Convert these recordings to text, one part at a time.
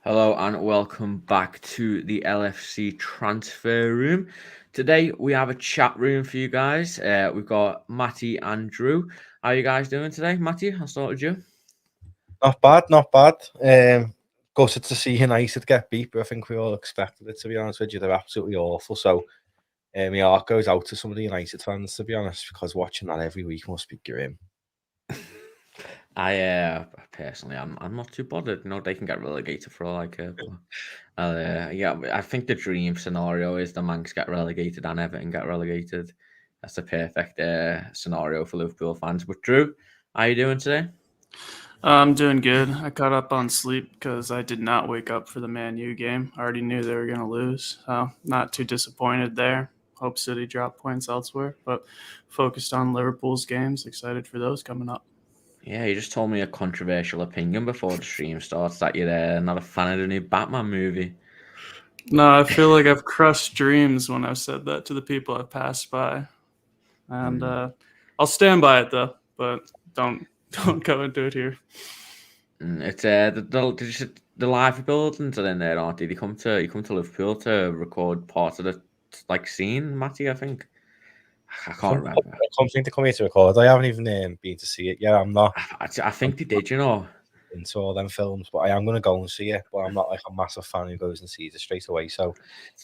Hello and welcome back to the LFC transfer room. Today we have a chat room for you guys. We've got Matty and Drew. How are you guys doing today? Matty, I'll start with you. Not bad, not bad. Gutted to see United get beat, but I think we all expected it, to be honest with you. They're absolutely awful. So my heart goes out to some of the United fans, to be honest, because watching that every week must be grim. I personally, I'm not too bothered. No, they can get relegated for all I care. Yeah, I think the dream scenario is the Manx get relegated and Everton get relegated. That's the perfect scenario for Liverpool fans. But Drew, how are you doing today? I'm doing good. I caught up on sleep because I did not wake up for the Man U game. I already knew they were going to lose, so not too disappointed there. Hope City dropped points elsewhere, but focused on Liverpool's games. Excited for those coming up. Yeah, you just told me a controversial opinion before the stream starts that you're not a fan of the new Batman movie. No, I feel like I've crushed dreams when I've said that to the people I've passed by, and I'll stand by it though. But don't go into it here. It's the live buildings are in there, aren't they? You come to Liverpool to record part of the scene, Matty. I think I can't remember. I seem to come here to record. I haven't even been to see it yet. I'm not I think they did, you know. into all them films, but I am going to go and see it. But I'm not like a massive fan who goes and sees it straight away. So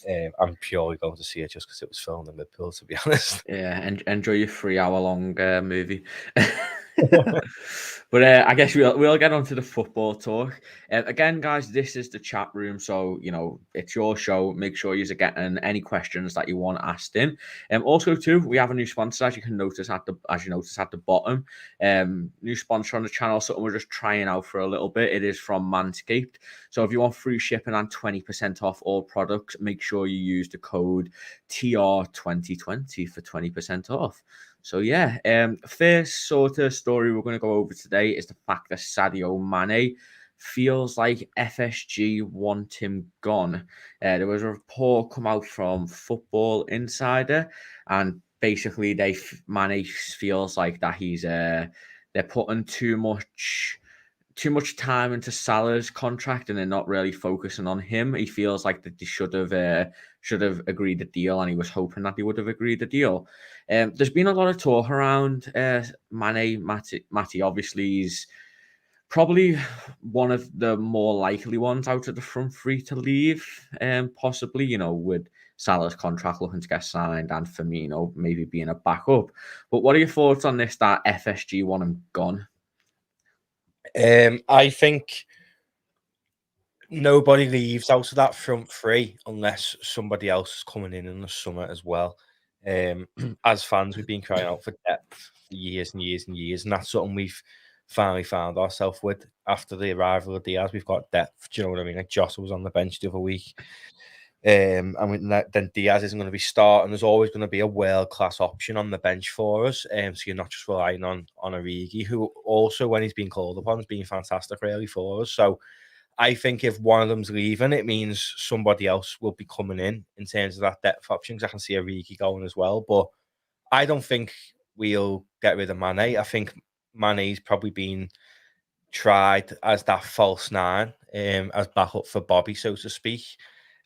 I'm purely going to see it just because it was filmed in Liverpool, to be honest. Yeah, enjoy your 3 hour long movie. But I guess we'll get on to the football talk. Again, guys, this is the chat room, so it's your show. Make sure you're getting any questions that you want asked in. Also, too, we have a new sponsor, as you notice at the bottom. New sponsor on the channel, something we're just trying out for a little bit. It is from Manscaped. So if you want free shipping and 20% off all products, make sure you use the code TR2020 for 20% off. So yeah, first sort of story we're going to go over today is the fact that Sadio Mane feels like FSG want him gone. There was a report come out from Football Insider, and basically Mane feels like that they're putting too much time into Salah's contract and they're not really focusing on him. He feels like that they should have agreed the deal, and he was hoping that they would have agreed the deal. There's been a lot of talk around Matty. Obviously, he's probably one of the more likely ones out of the front three to leave. Possibly, with Salah's contract looking to get signed and Firmino maybe being a backup. But what are your thoughts on this? That FSG want him gone? I think nobody leaves out of that front three unless somebody else is coming in the summer as well. As fans, we've been crying out for depth for years and years and years, and that's something we've finally found ourselves with after the arrival of Diaz. We've got depth. Do you know what I mean? Like José was on the bench the other week, and then Diaz isn't going to be starting. There's always going to be a world-class option on the bench for us. So you're not just relying on Origi, who also, when he's been called upon, has been fantastic really for us. So I think if one of them's leaving, it means somebody else will be coming in terms of that depth option. Because I can see Origi going as well, but I don't think we'll get rid of Mane. I think Mane's probably been tried as that false nine, as backup for Bobby, so to speak,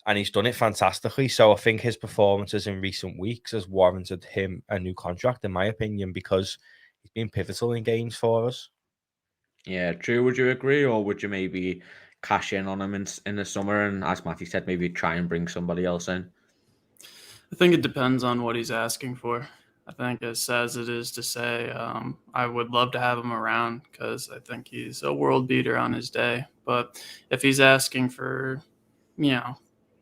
and he's done it fantastically. So I think his performances in recent weeks has warranted him a new contract, in my opinion, because he's been pivotal in games for us. Yeah, Drew, would you agree, or would you maybe cash in on him in the summer and, as Matty said, maybe try and bring somebody else in? I think it depends on what he's asking for. I think, as sad as it is to say, I would love to have him around because I think he's a world beater on his day. But if he's asking for,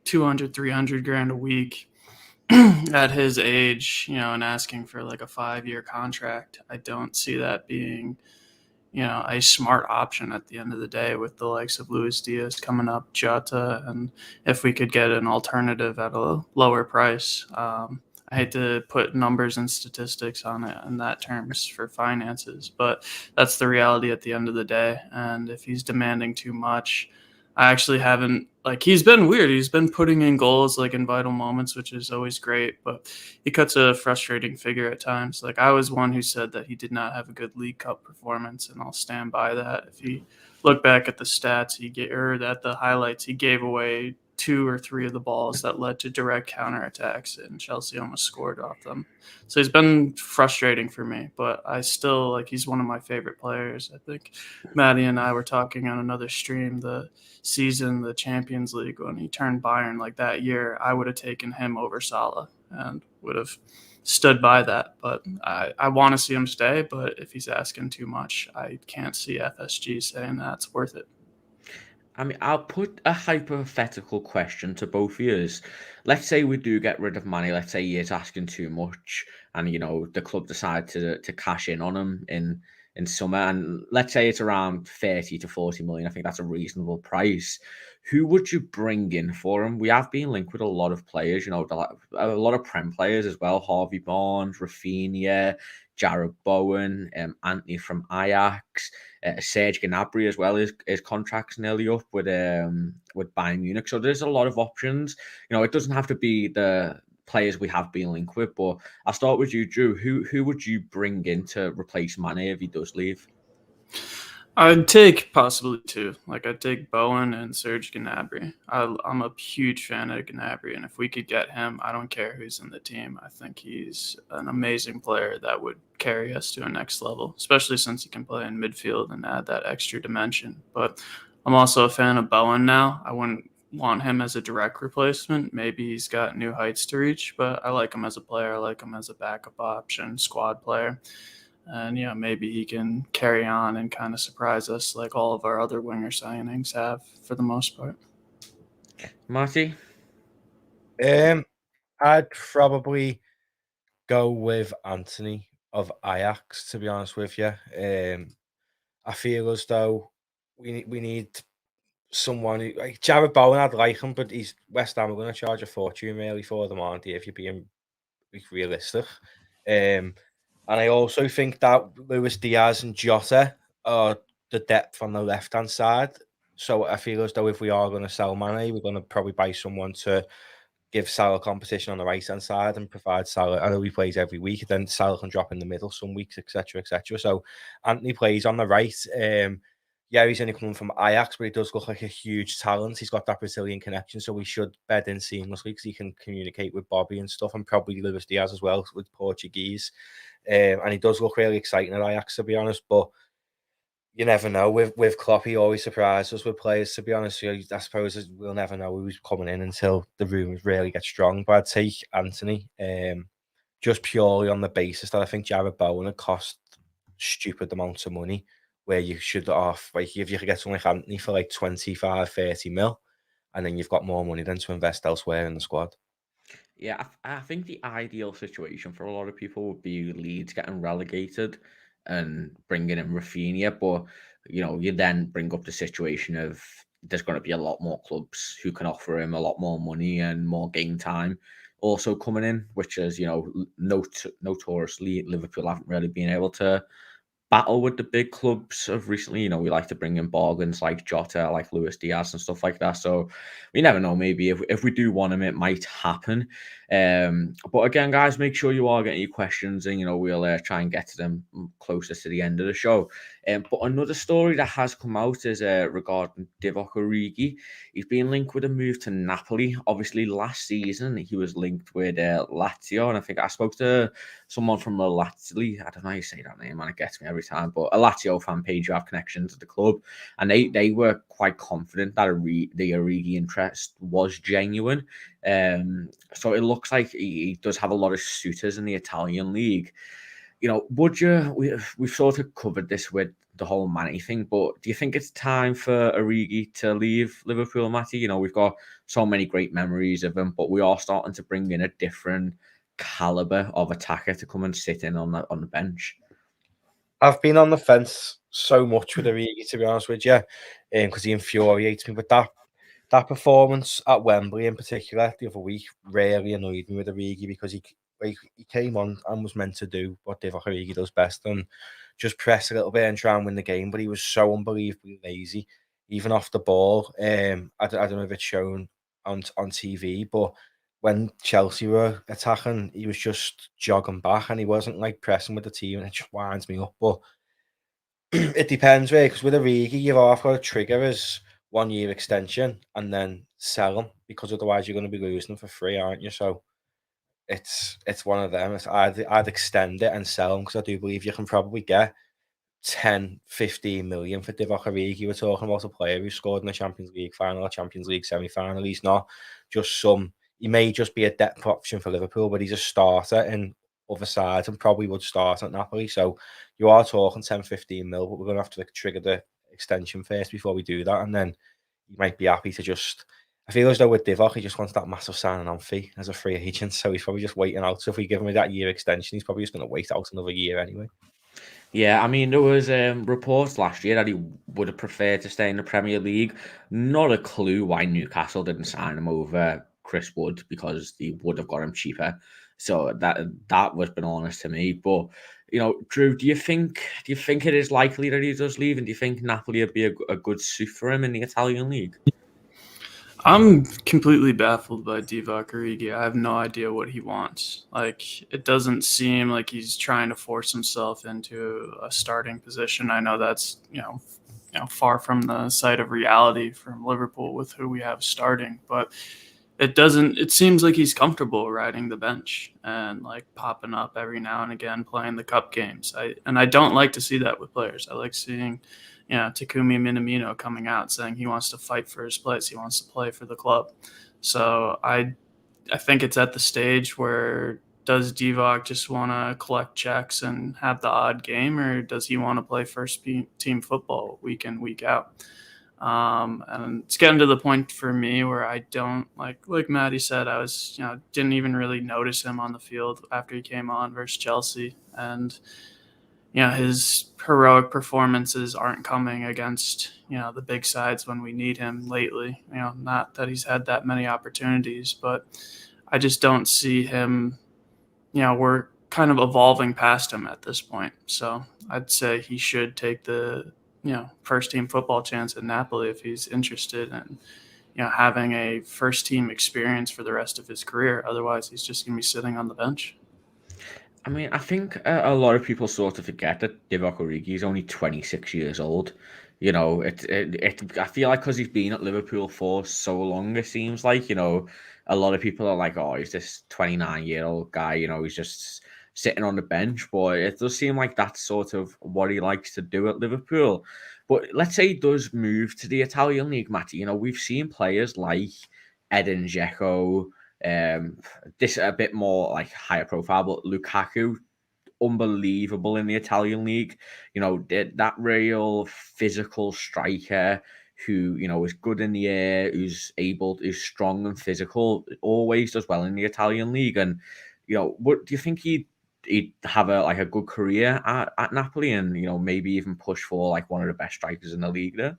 200, 300 grand a week at his age, and asking for like a 5-year contract, I don't see that being, a smart option at the end of the day with the likes of Luis Diaz coming up, Jota, and if we could get an alternative at a lower price. I hate to put numbers and statistics on it in that terms for finances, but that's the reality at the end of the day. And if he's demanding too much, I actually haven't, like, he's been weird. He's been putting in goals like in vital moments, which is always great, but he cuts a frustrating figure at times. Like, I was one who said that he did not have a good League Cup performance, and I'll stand by that. If you look back at the stats or at the highlights, he gave away 2 or 3 of the balls that led to direct counterattacks, and Chelsea almost scored off them. So he's been frustrating for me, but I still, like, he's one of my favorite players. I think Matty and I were talking on another stream the Champions League, when he turned Bayern like that year. I would have taken him over Salah and would have stood by that. But I want to see him stay, but if he's asking too much, I can't see FSG saying that's worth it. I mean, I'll put a hypothetical question to both of you. Let's say we do get rid of Mane. Let's say he is asking too much, and the club decide to cash in on him in summer. And let's say it's around 30 to 40 million. I think that's a reasonable price. Who would you bring in for him? We have been linked with a lot of players. A lot of Prem players as well. Harvey Barnes, Rafinha, Jared Bowen, Anthony from Ajax. Serge Gnabry as well. His contract's nearly up with Bayern Munich. So there's a lot of options. It doesn't have to be the players we have been linked with. But I'll start with you, Drew. Who would you bring in to replace Mane if he does leave? I'd take possibly 2. Like, I'd take Bowen and Serge Gnabry. I'm a huge fan of Gnabry, and if we could get him, I don't care who's in the team. I think he's an amazing player that would carry us to a next level, especially since he can play in midfield and add that extra dimension. But I'm also a fan of Bowen now. I wouldn't want him as a direct replacement. Maybe he's got new heights to reach, but I like him as a player. I like him as a backup option, squad player. And maybe he can carry on and kind of surprise us like all of our other winger signings have for the most part. Matty? I'd probably go with Anthony of Ajax, to be honest with you. I feel as though we need someone who, like Jared Bowen. I'd like him, but he's West Ham are going to charge a fortune really for them, aren't they? If you're being realistic. And I also think that Luis Diaz and Jota are the depth on the left-hand side. So I feel as though if we are going to sell Mane, we're going to probably buy someone to give Salah competition on the right-hand side and provide Salah. I know he plays every week, then Salah can drop in the middle some weeks, etc., etc. So Anthony plays on the right. Yeah, he's only coming from Ajax, but he does look like a huge talent. He's got that Brazilian connection, so we should bed in seamlessly because he can communicate with Bobby and stuff, and probably Luis Diaz as well with Portuguese. And he does look really exciting at Ajax, to be honest. But you never know. With Klopp, he always surprises us with players, to be honest. I suppose we'll never know who's coming in until the rumours really get strong. But I'd take Anthony, just purely on the basis that I think Jared Bowen would cost stupid amounts of money, where you should like if you could get someone like Anthony for like 25, 30 mil, and then you've got more money than to invest elsewhere in the squad. Yeah, I think the ideal situation for a lot of people would be Leeds getting relegated and bringing in Rafinha. But, you then bring up the situation of there's going to be a lot more clubs who can offer him a lot more money and more game time also coming in, which is, notoriously Liverpool haven't really been able to battle with the big clubs of recently. We like to bring in bargains like Jota, like Luis Diaz and stuff like that. So we never know. Maybe if we do want him, it might happen. But again, guys, make sure you are getting your questions and, we'll try and get to them closer to the end of the show. But another story that has come out is regarding Divock Origi. He's been linked with a move to Napoli. Obviously, last season, he was linked with Lazio. And I think I spoke to someone from a Lazio, I don't know how you say that name, and it gets me every time, but a Lazio fan page who have connections to the club, and they were quite confident that the Origi interest was genuine. So it looks like he does have a lot of suitors in the Italian league. We've sort of covered this with the whole Mane thing, but do you think it's time for Origi to leave Liverpool, Matty? We've got so many great memories of him, but we are starting to bring in a different caliber of attacker to come and sit in on the bench. I've been on the fence so much with Origi, to be honest with you, because he infuriates me. But that performance at Wembley in particular the other week really annoyed me with Origi, because he came on and was meant to do what Divock Origi does best and just press a little bit and try and win the game. But he was so unbelievably lazy. even off the ball. I don't know if it's shown on TV, but when Chelsea were attacking, he was just jogging back and he wasn't like pressing with the team, and it just winds me up. But it depends, really, because with Origi, you've half got to trigger his 1 year extension and then sell him, because otherwise you're going to be losing him for free, aren't you? So it's one of them. I'd extend it and sell him, because I do believe you can probably get 10, 15 million for Divock Origi. We're talking about a player who scored in the Champions League final, a Champions League semi-final. He's not just he may just be a depth option for Liverpool, but he's a starter in other sides and probably would start at Napoli. So you are talking 10, 15 mil, but we're going to have to trigger the extension first before we do that. And then you might be happy to just, I feel as though with Divock, he just wants that massive signing on fee as a free agent. So he's probably just waiting out. So if we give him that year extension, he's probably just going to wait out another year anyway. Yeah, I mean, there was reports last year that he would have preferred to stay in the Premier League. Not a clue why Newcastle didn't sign him over Chris Wood, because they would have got him cheaper. So that was bananas to me. But Drew, do you think it is likely that he does leave, and do you think Napoli would be a good suit for him in the Italian league? I'm completely baffled by Divock Origi. I have no idea what he wants. Like, it doesn't seem like he's trying to force himself into a starting position. I know that's far from the sight of reality from Liverpool with who we have starting, but it seems like he's comfortable riding the bench and like popping up every now and again playing the cup games. I don't like to see that with players. I like seeing Takumi Minamino coming out saying he wants to fight for his place. He wants to play for the club. So I think it's at the stage where, does Divock just want to collect checks and have the odd game, or does he want to play first team football week in, week out? And it's getting to the point for me where I don't like Matty said, I was, didn't even really notice him on the field after he came on versus Chelsea. And his heroic performances aren't coming against, the big sides when we need him lately. Not that he's had that many opportunities, but I just don't see him, we're kind of evolving past him at this point. So I'd say he should take the, first team football chance at Napoli if he's interested in, having a first team experience for the rest of his career. Otherwise, he's just going to be sitting on the bench. I mean, I think a lot of people sort of forget that Divock Origi is only 26 years old. I feel like because he's been at Liverpool for so long, it seems like, a lot of people are like, oh, he's this 29-year-old guy, he's just sitting on the bench. But it does seem like that's sort of what he likes to do at Liverpool. But let's say he does move to the Italian league, Matty. We've seen players like Edin Dzeko, this a bit more like higher profile, but Lukaku, unbelievable in the Italian league. That real physical striker who is good in the air, who's strong and physical, always does well in the Italian league. And what do you think he'd have a good career at Napoli, and maybe even push for like one of the best strikers in the league there?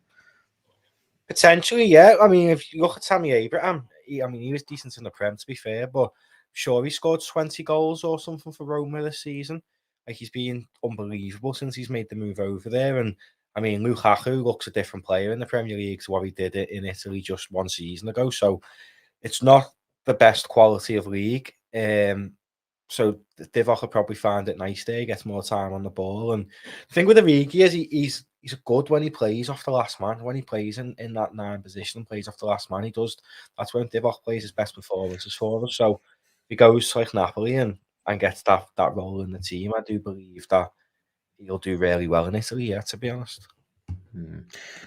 Potentially, yeah. I mean, if you look at Tammy Abraham, he was decent in the Prem, to be fair, but sure, he scored 20 goals or something for Roma this season. Like, he's been unbelievable since he's made the move over there. And I mean, Lukaku looks a different player in the Premier League to what he did in Italy just one season ago. So it's not the best quality of league. So Divock will probably find it nice there. He gets more time on the ball. And the thing with Origi is he's good when he plays off the last man. When he plays in that 9 position and plays off the last man, that's when Divock plays his best performances for us. So if he goes to like Napoli and gets that role in the team, I do believe that he'll do really well in Italy, yeah, to be honest.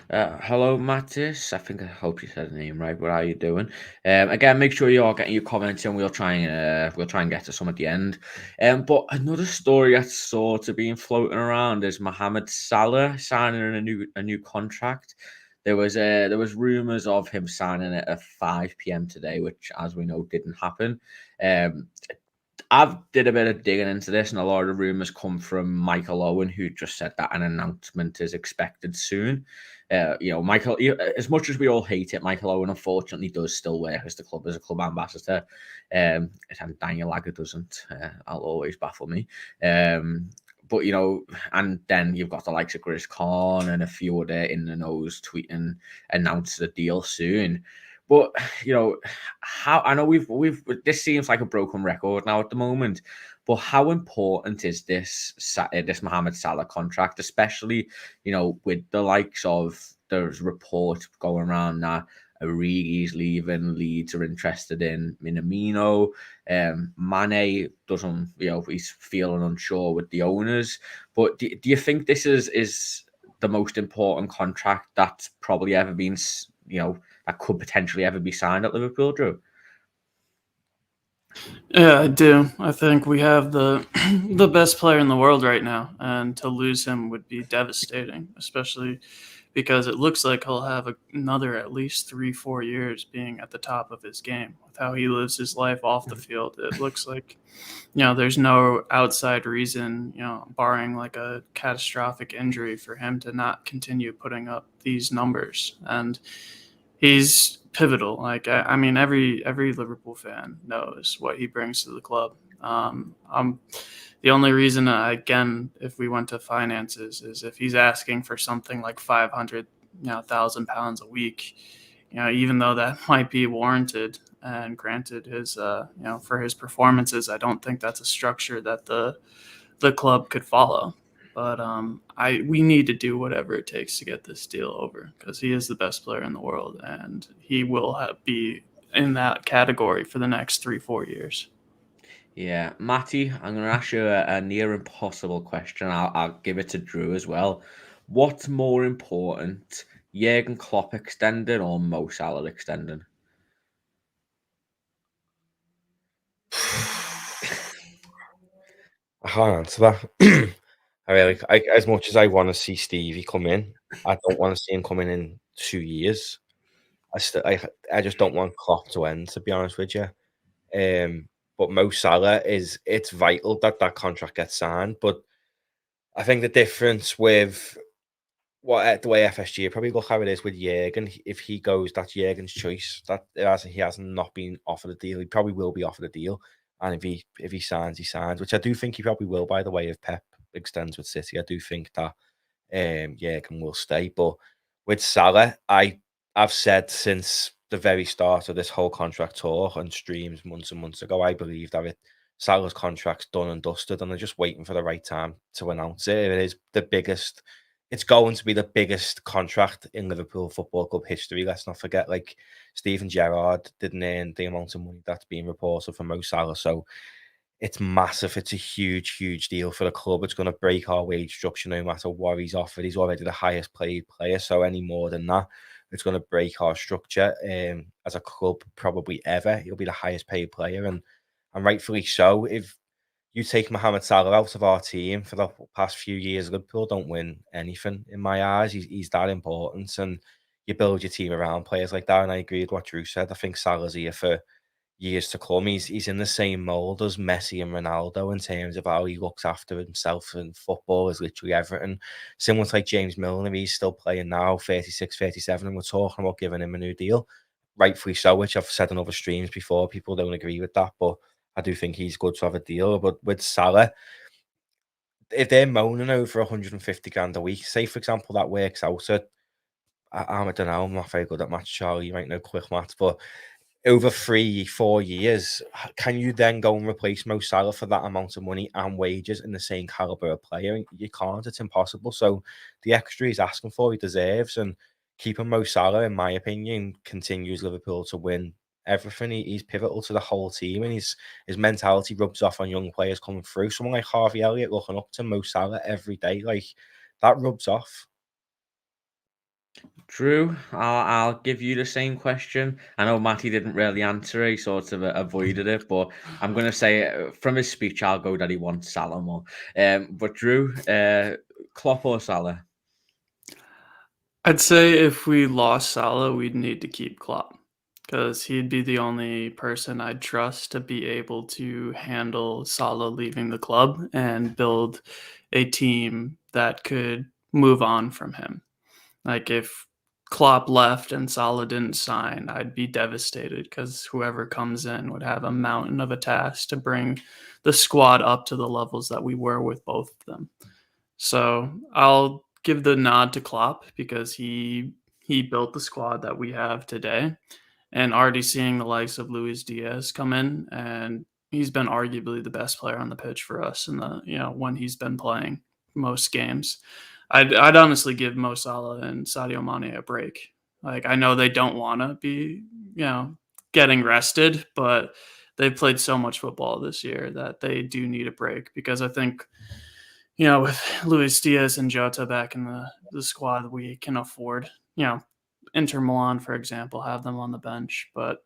Hello, Mattis. I hope you said the name right. But how are you doing? Again, make sure you're getting your comments in. We'll try and get to some at the end. But another story that's sort of being floating around is Mohamed Salah signing a new contract. There was rumors of him signing it at 5 p.m. today, which, as we know, didn't happen. I've did a bit of digging into this, and a lot of the rumors come from Michael Owen, who just said that an announcement is expected soon. Michael, as much as we all hate it, Michael Owen unfortunately does still work as a club ambassador. And Daniel Agger doesn't. I'll always baffle me. but and then you've got the likes of Chris Khan and a few other in the nose tweeting announce the deal soon. But how I know we've this seems like a broken record now at the moment. But how important is this Mohamed Salah contract, especially with the likes of there's reports going around that Origi's leaving, Leeds are interested in Minamino. Mane doesn't, he's feeling unsure with the owners. But do you think this is the most important contract that's probably ever been, that could potentially ever be signed at Liverpool, Drew? Yeah, I do. I think we have the the best player in the world right now, and to lose him would be devastating, especially because it looks like he'll have another at least 3-4 years being at the top of his game with how he lives his life off the field. It looks like there's no outside reason, barring like a catastrophic injury, for him to not continue putting up these numbers. And he's pivotal. Like I mean, every Liverpool fan knows what he brings to the club. The only reason, again, if we went to finances, is if he's asking for something like 500,000 pounds a week. Even though that might be warranted, and granted his, for his performances, I don't think that's a structure that the club could follow. But we need to do whatever it takes to get this deal over, because he is the best player in the world, and he will be in that category for the next 3-4 years. Yeah, Matty, I'm going to ask you a near impossible question. I'll give it to Drew as well. What's more important, Jurgen Klopp extending or Mo Salah extending? I can't answer that. As much as I want to see Stevie come in, I don't want to see him coming in 2 years. I just don't want Klopp to end, to be honest with you. But Mo Salah it's vital that contract gets signed. But I think the difference with the way FSG probably look how it is with Jurgen, if he goes, that's Jurgen's choice. He hasn't not been offered a deal. He probably will be offered a deal, and if he signs, he signs. Which I do think he probably will. By the way, if Pep extends with City, I do think that Jurgen will stay. But with Salah, I've said since the very start of this whole contract talk and streams months and months ago, I believe that Salah's contract's done and dusted, and they're just waiting for the right time to announce it. It is the biggest. It's going to be the biggest contract in Liverpool Football Club history. Let's not forget, like, Steven Gerrard didn't earn the amount of money that's being reported for Mo Salah. So it's massive. It's a huge, huge deal for the club. It's going to break our wage structure no matter what he's offered. He's already the highest paid player. So any more than that, it's going to break our structure as a club probably ever. He'll be the highest paid player, and rightfully so. If you take Mohamed Salah out of our team for the past few years, Liverpool don't win anything in my eyes. He's that important, and you build your team around players like that. And I agree with what Drew said. I think Salah's here for years to come. He's in the same mold as Messi and Ronaldo in terms of how he looks after himself, and football is literally everything. Similar to like James Milner, he's still playing now, 36, 37, and we're talking about giving him a new deal. Rightfully so, which I've said in other streams before. People don't agree with that, but I do think he's good to have a deal. But with Salah, if they're moaning over 150 grand a week, say for example that works out at, I don't know, I'm not very good at maths, Charlie. You might know quick maths, but over 3-4 years, can you then go and replace Mo Salah for that amount of money and wages in the same caliber of player? You can't. It's impossible. So the extra he's asking for, he deserves. And keeping Mo Salah, in my opinion, continues Liverpool to win everything. He's pivotal to the whole team, and his mentality rubs off on young players coming through. Someone like Harvey Elliott looking up to Mo Salah every day, like, that rubs off. Drew, I'll give you the same question. I know Matty didn't really answer it; he sort of avoided it, but I'm going to say from his speech, I'll go that he wants Salah more. But Drew, Klopp or Salah? I'd say if we lost Salah, we'd need to keep Klopp, because he'd be the only person I'd trust to be able to handle Salah leaving the club and build a team that could move on from him. Like, if Klopp left and Salah didn't sign, I'd be devastated because whoever comes in would have a mountain of a task to bring the squad up to the levels that we were with both of them. So I'll give the nod to Klopp because he built the squad that we have today, and already seeing the likes of Luis Diaz come in, and he's been arguably the best player on the pitch for us in the when he's been playing most games. I'd honestly give Mo Salah and Sadio Mane a break. Like, I know they don't want to be, getting rested, but they've played so much football this year that they do need a break because I think, with Luis Diaz and Jota back in the squad, we can afford, Inter Milan, for example, have them on the bench. But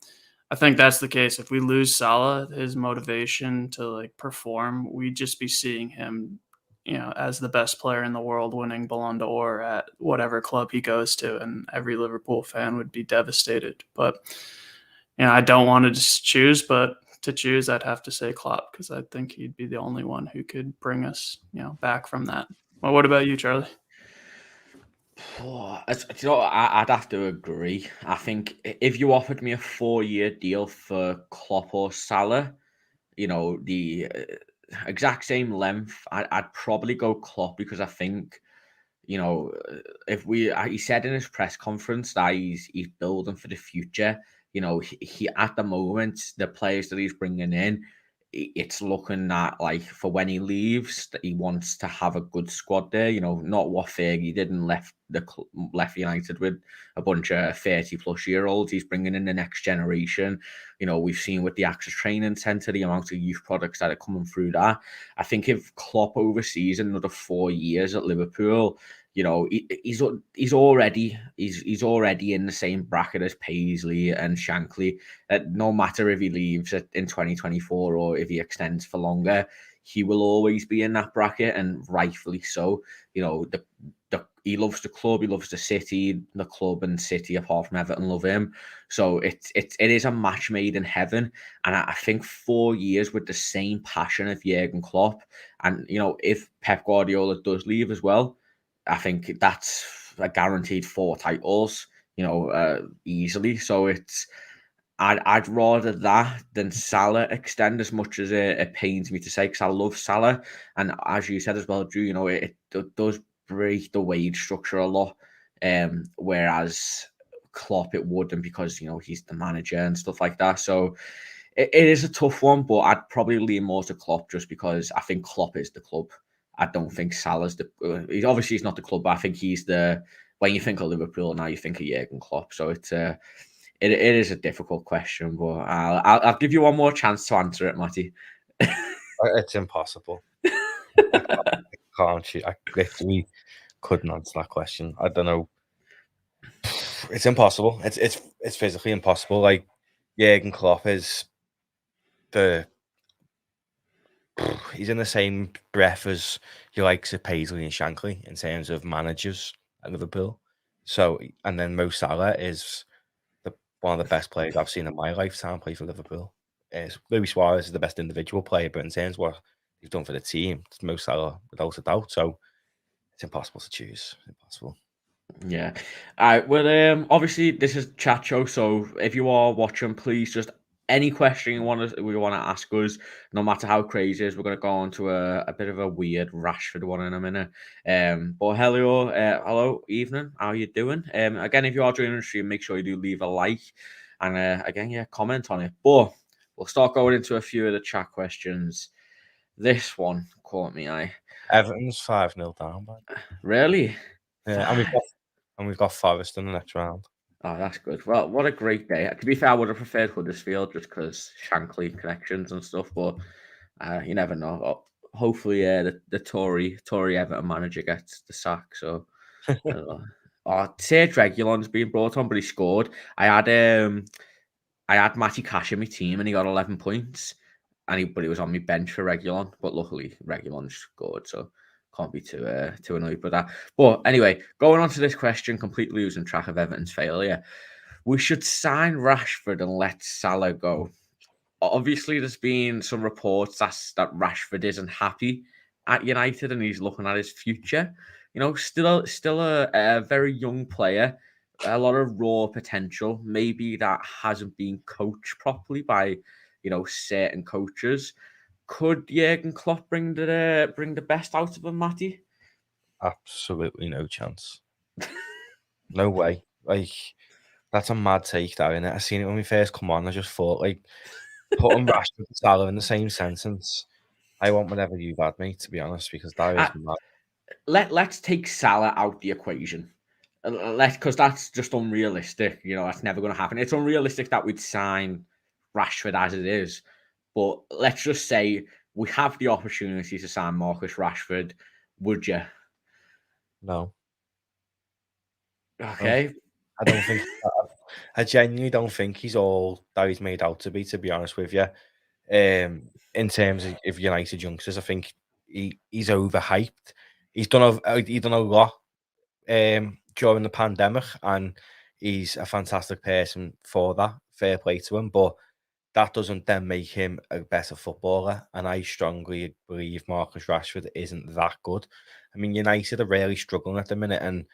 I think that's the case. If we lose Salah, his motivation to perform, we'd just be seeing him as the best player in the world winning Ballon d'Or at whatever club he goes to, and every Liverpool fan would be devastated. But I don't want to just choose, but to choose, I'd have to say Klopp because I think he'd be the only one who could bring us, back from that. Well, what about you, Charlie? I'd have to agree. I think if you offered me a 4-year deal for Klopp or Salah, the exact same length, I'd probably go Klopp because I think, he said in his press conference that he's building for the future. He at the moment, the players that he's bringing in, it's looking at for when he leaves that he wants to have a good squad there. Not what Fergie did and left United with a bunch of 30-plus-year-olds. He's bringing in the next generation. We've seen with the Access Training Centre the amount of youth products that are coming through that. I think if Klopp oversees another 4 years at Liverpool, he's already in the same bracket as Paisley and Shankly. No matter if he leaves in 2024 or if he extends for longer, he will always be in that bracket, and rightfully so. He loves the club, he loves the city, the club and city apart from Everton love him. So it is a match made in heaven, and I think 4 years with the same passion of Jurgen Klopp, and if Pep Guardiola does leave as well, I think that's a guaranteed 4 titles, easily. So I'd rather that than Salah extend, as much as it pains me to say, because I love Salah. And as you said as well, Drew, it does break the wage structure a lot. Whereas Klopp, it wouldn't, because, he's the manager and stuff like that. So it is a tough one, but I'd probably lean more to Klopp just because I think Klopp is the club. I don't think Salah's he's not the club, but I think he's when you think of Liverpool now, you think of Jurgen Klopp. So it is a difficult question, but I'll give you one more chance to answer it, Matty. It's impossible. I can't. I literally couldn't answer that question. I don't know. It's impossible. It's physically impossible. Jurgen Klopp is he's in the same breath as you likes of Paisley and Shankly in terms of managers at Liverpool. So, and then Mo Salah is one of the best players I've seen in my lifetime play for Liverpool. Luis Suarez is the best individual player, but in terms of what he's done for the team, it's Mo Salah without a doubt. So it's impossible to choose. Impossible. Yeah. All right. Well, obviously this is chat show, so if you are watching, please just any question we want to ask us, no matter how crazy it is. We're going to go on to a bit of a weird Rashford one in a minute. But hello, evening. How you doing? Again, if you are joining the stream, make sure you do leave a like, and again, comment on it. But we'll start going into a few of the chat questions. This one caught me eye. Everton's 5-0 down. Really? Yeah, and we've got Forest in the next round. Oh, that's good. Well, what a great day. To be fair, I would have preferred Huddersfield just because Shankly connections and stuff, but you never know. Hopefully, the Tory Everton manager gets the sack. So, Serge Reguilon's been brought on, but he scored. I had Matty Cash in my team, and he got 11 points, but he was on my bench for Reguilon. But luckily, Reguilon scored, so can't be too annoyed with that. But anyway, going on to this question, completely losing track of Everton's failure. We should sign Rashford and let Salah go. Obviously, there's been some reports that Rashford isn't happy at United and he's looking at his future. Still a very young player. a lot of raw potential, maybe that hasn't been coached properly by, certain coaches. Could Jurgen Klopp bring the best out of him, Matty? Absolutely no chance. No way. Like, that's a mad take, that, innit? I seen it when we first come on. I just thought, like, putting Rashford and Salah in the same sentence. I want whatever you've had, mate, to be honest, because that is Uh, mad. let's take Salah out the equation. Because that's just unrealistic. That's never going to happen. It's unrealistic that we'd sign Rashford as it is. But let's just say we have the opportunity to sign Marcus Rashford. Would you? No. Okay. I don't think I genuinely don't think he's all that he's made out to be honest with you. In terms of United youngsters, I think he's overhyped. He's done a lot during the pandemic, and he's a fantastic person for that. Fair play to him, but that doesn't then make him a better footballer. And I strongly believe Marcus Rashford isn't that good. I mean, United are really struggling at the minute, and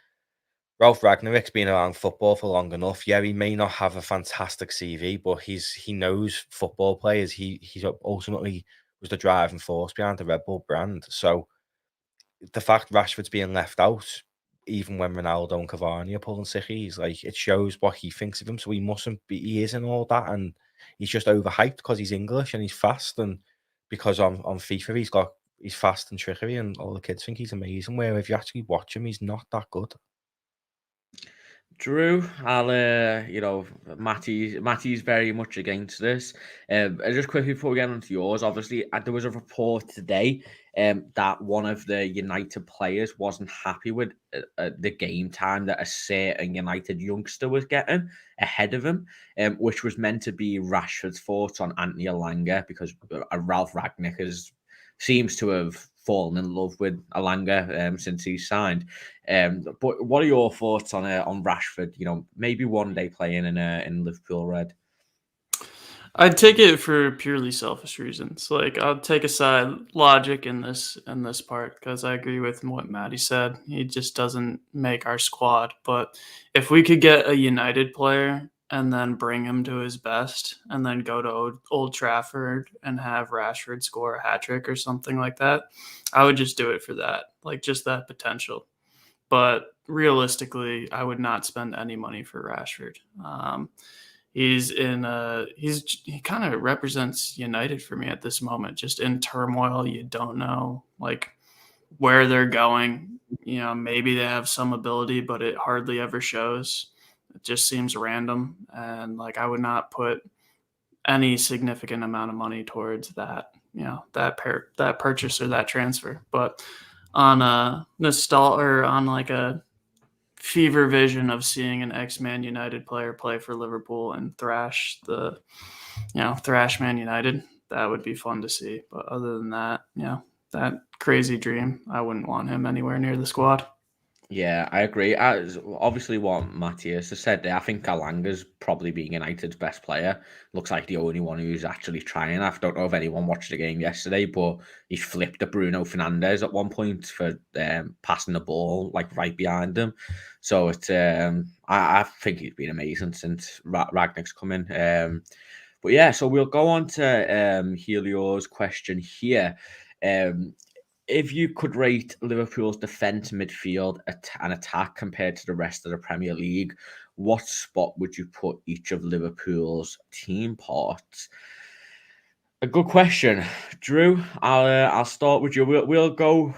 Ralph Ragnick's been around football for long enough. Yeah, he may not have a fantastic CV, but he knows football players. He's ultimately was the driving force behind the Red Bull brand. So the fact Rashford's being left out, even when Ronaldo and Cavani are pulling sickies, like, it shows what he thinks of him. So he mustn't be. He isn't all that, and he's just overhyped because he's English and he's fast, and because on FIFA he's fast and trickery, and all the kids think he's amazing. Where if you actually watch him, he's not that good. Drew, Matty's very much against this. Just quickly before we get on to yours, obviously, there was a report today that one of the United players wasn't happy with the game time that a certain United youngster was getting ahead of him, which was meant to be Rashford's thoughts on Anthony Elanga, because Ralph Ragnick seems to have fallen in love with Elanga since he signed. But what are your thoughts on Rashford? Maybe one day playing in Liverpool Red. I'd take it for purely selfish reasons. Like, I'll take aside logic in this part, because I agree with what Matty said. He just doesn't make our squad. But if we could get a United player and then bring him to his best, and then go to Old Trafford and have Rashford score a hat trick or something like that, I would just do it for that. Like, just that potential. But realistically, I would not spend any money for Rashford. He kind of represents United for me at this moment, just in turmoil. You don't know, like, where they're going. Maybe they have some ability, but it hardly ever shows. It just seems random, and, like, I would not put any significant amount of money towards that, that purchase or that transfer. But on a nostalgia, or on, like, a fever vision of seeing an ex-Man United player play for Liverpool and thrash Man United, that would be fun to see. But other than that, that crazy dream, I wouldn't want him anywhere near the squad. Yeah, I agree. Obviously, what Matthias has said there, I think Alanga's probably being United's best player. Looks like the only one who's actually trying. I don't know if anyone watched the game yesterday, but he flipped a Bruno Fernandes at one point for passing the ball, like, right behind him. So it's I think he's been amazing since Ragnick's come in. But yeah, so we'll go on to Helio's question here. If you could rate Liverpool's defence, midfield, and attack compared to the rest of the Premier League, what spot would you put each of Liverpool's team parts? A good question, Drew. I'll start with you. We'll go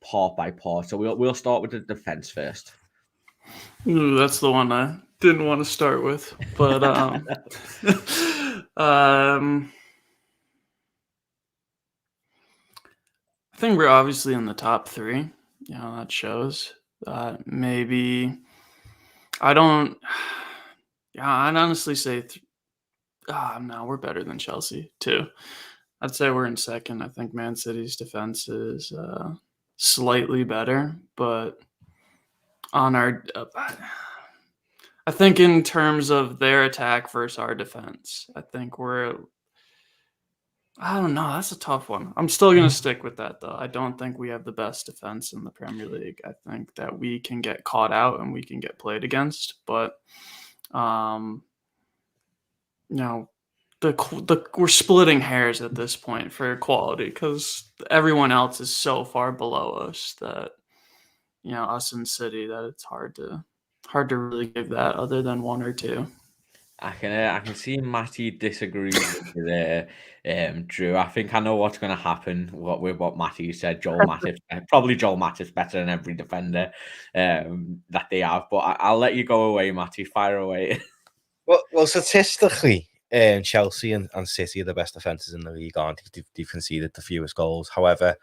part by part. So we'll start with the defence first. Ooh, that's the one I didn't want to start with, but I think we're obviously in the top three. That shows. Maybe I don't. Yeah, I'd honestly say. No, we're better than Chelsea too. I'd say we're in second. I think Man City's defense is slightly better, but on our, I think in terms of their attack versus our defense, I think we're I don't know. That's a tough one. I'm still going to stick with that, though. I don't think we have the best defense in the Premier League. I think that we can get caught out and we can get played against. But, you know, we're splitting hairs at this point for quality because everyone else is so far below us that, you know, us in City, that it's hard to really give that other than one or two. I can see Matty disagrees with you there, Drew. I think I know what's going to happen. With what Matty said, Joel Matip's better than every defender that they have. But I'll let you go away, Matty. Fire away. Well, statistically, Chelsea and City are the best defenses in the league, aren't they? They've conceded the fewest goals. However,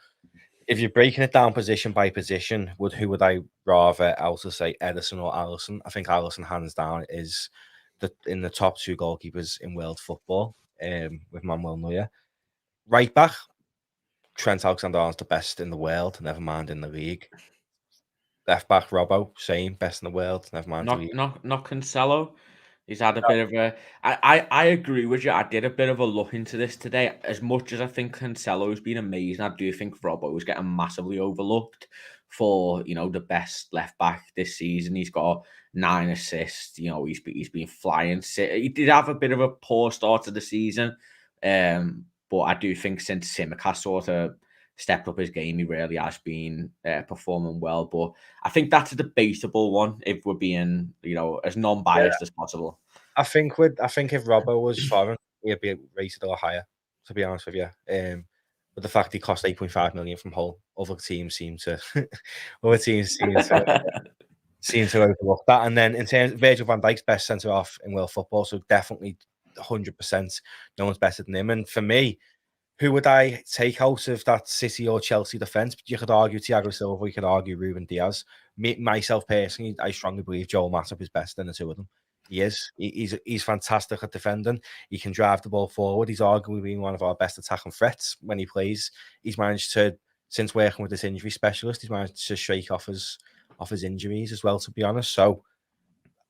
if you're breaking it down position by position, who would I rather also say, Ederson or Alisson? I think Alisson, hands down, is in the top two goalkeepers in world football, with Manuel Neuer. Right back, Trent Alexander-Arnold's the best in the world, never mind in the league. Left back, Robbo, same, best in the world, never mind the league. Not Cancelo. He's had a bit of a. I agree with you. I did a bit of a look into this today. As much as I think Cancelo's been amazing, I do think Robbo was getting massively overlooked for, you know, the best left back this season. He's got 9 assists. You know, he's been flying. He did have a bit of a poor start to the season, but I do think since Tsimikas sort of stepped up his game, he really has been performing well. But I think that's a debatable one if we're being, you know, as non-biased as possible. I think if Robbo was foreign, he'd be rated a lot higher, to be honest with you. But the fact he cost 8.5 million from Hull, other teams seem to overlook that. And then in terms of Virgil van Dijk's best centre off in world football, so definitely 100%, no one's better than him. And for me, who would I take out of that City or Chelsea defence? You could argue Thiago Silva, you could argue Ruben Diaz. Myself personally, I strongly believe Joel Matip is best than the two of them. He is. He's fantastic at defending. He can drive the ball forward. He's arguably been one of our best attacking threats when he plays. He's managed to, since working with this injury specialist, he's managed to shake off his injuries as well, to be honest. So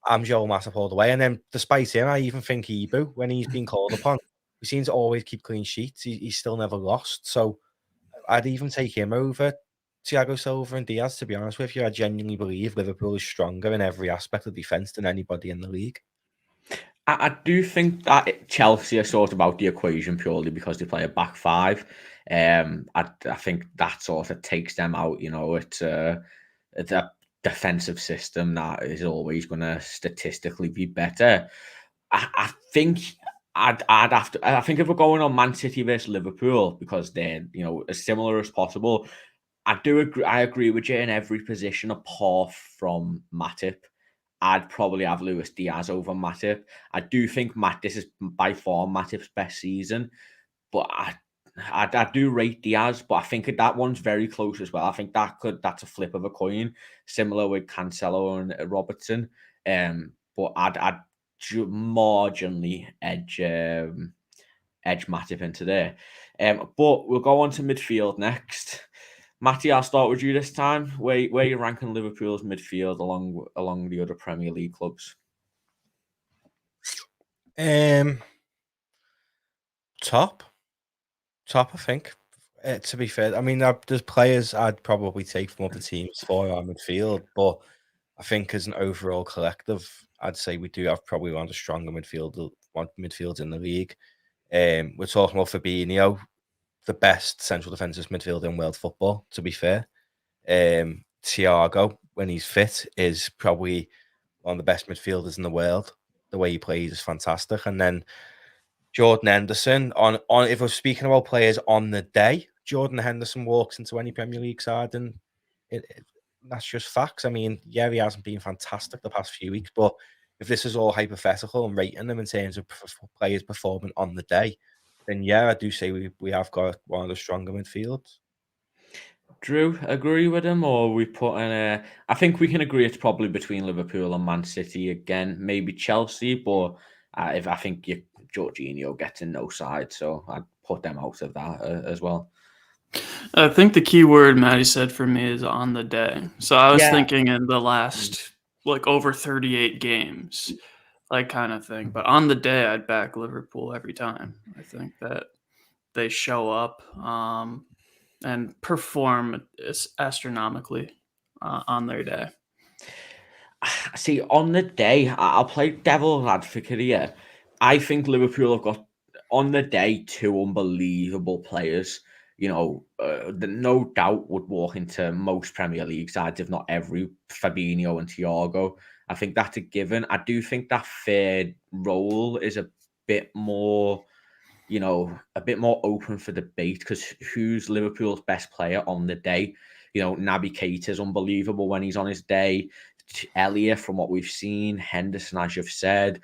I'm Joel Matip all the way. And then despite him, I even think Ibu, when he's been called upon, he seems to always keep clean sheets. He's still never lost. So I'd even take him over Thiago Silva and Diaz, to be honest with you. I genuinely believe Liverpool is stronger in every aspect of defence than anybody in the league. I do think that Chelsea are sort of out the equation purely because they play a back five. I think that sort of takes them out. You know, it's a defensive system that is always going to statistically be better. I think I'd have to. I think if we're going on Man City versus Liverpool, because they're, you know, as similar as possible, I do agree. I agree with you in every position apart from Matip. I'd probably have Luis Diaz over Matip. I do think this is by far Matip's best season, but I do rate Diaz, but I think that one's very close as well. I think that's a flip of a coin, similar with Cancelo and Robertson. But I'd marginally edge Matip into there. But we'll go on to midfield next. Matty, I'll start with you this time. Where you ranking Liverpool's midfield along the other Premier League clubs? Top, I think. To be fair, I mean, there's players I'd probably take from other teams for our midfield, but I think as an overall collective, I'd say we do have probably one of the stronger midfields in the league. We're talking about Fabinho, the best central defensive midfielder in world football, to be fair. Thiago, when he's fit, is probably one of the best midfielders in the world. The way he plays is fantastic. And then Jordan Henderson, on if we're speaking about players on the day, Jordan Henderson walks into any Premier League side, and that's just facts. I mean, yeah, he hasn't been fantastic the past few weeks, but if this is all hypothetical and rating them in terms of players performing on the day, then yeah, I do say we have got one of the stronger midfields. Drew, agree with him, or we put in a? I think we can agree it's probably between Liverpool and Man City again, maybe Chelsea, but if I think Jorginho gets in no side, so I'd put them out of that as well. I think the key word Matty said for me is on the day. So I was thinking in the last over 38 games, like kind of thing. But on the day, I'd back Liverpool every time. I think that they show up and perform astronomically on their day. See, on the day, I'll play devil's advocate here. I think Liverpool have got, on the day, two unbelievable players. You know, no doubt would walk into most Premier League sides, if not every, Fabinho and Thiago. I think that's a given. I do think that third role is a bit more, you know, a bit more open for debate, because who's Liverpool's best player on the day? You know, Naby Keita's unbelievable when he's on his day. Elliott, from what we've seen, Henderson, as you've said.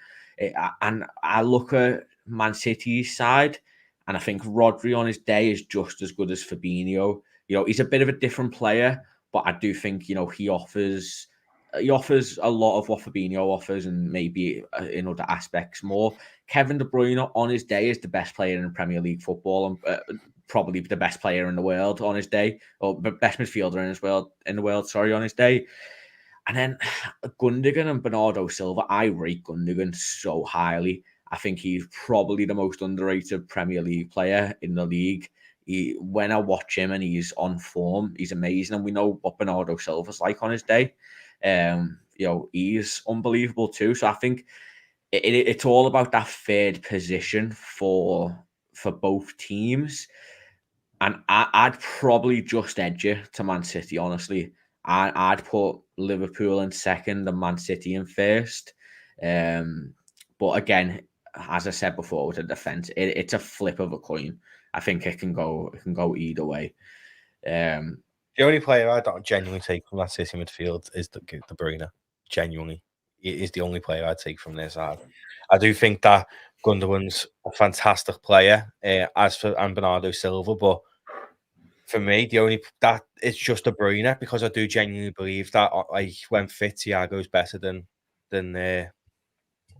And I look at Man City's side, and I think Rodri on his day is just as good as Fabinho. You know, he's a bit of a different player, but I do think, you know, he offers a lot of what Fabinho offers, and maybe in other aspects more. Kevin De Bruyne on his day is the best player in Premier League football, and probably the best player in the world on his day, or the best midfielder in the world, on his day. And then Gundogan and Bernardo Silva, I rate Gundogan so highly. I think he's probably the most underrated Premier League player in the league. When I watch him and he's on form, he's amazing. And we know what Bernardo Silva's like on his day. You know, he's unbelievable too. So I think it's all about that third position for both teams. And I'd probably just edge it to Man City, honestly. I'd put Liverpool in second and Man City in first. But again, as I said before, with the defense, it's a flip of a coin. I think it can go either way. The only player I don't genuinely take from that City midfield is De Bruyne. Genuinely, it is the only player I'd take from their side. I do think that Gundogan's a fantastic player, as for Bernardo Silva, but for me, it's just De Bruyne, because I do genuinely believe that when fit, Thiago's better than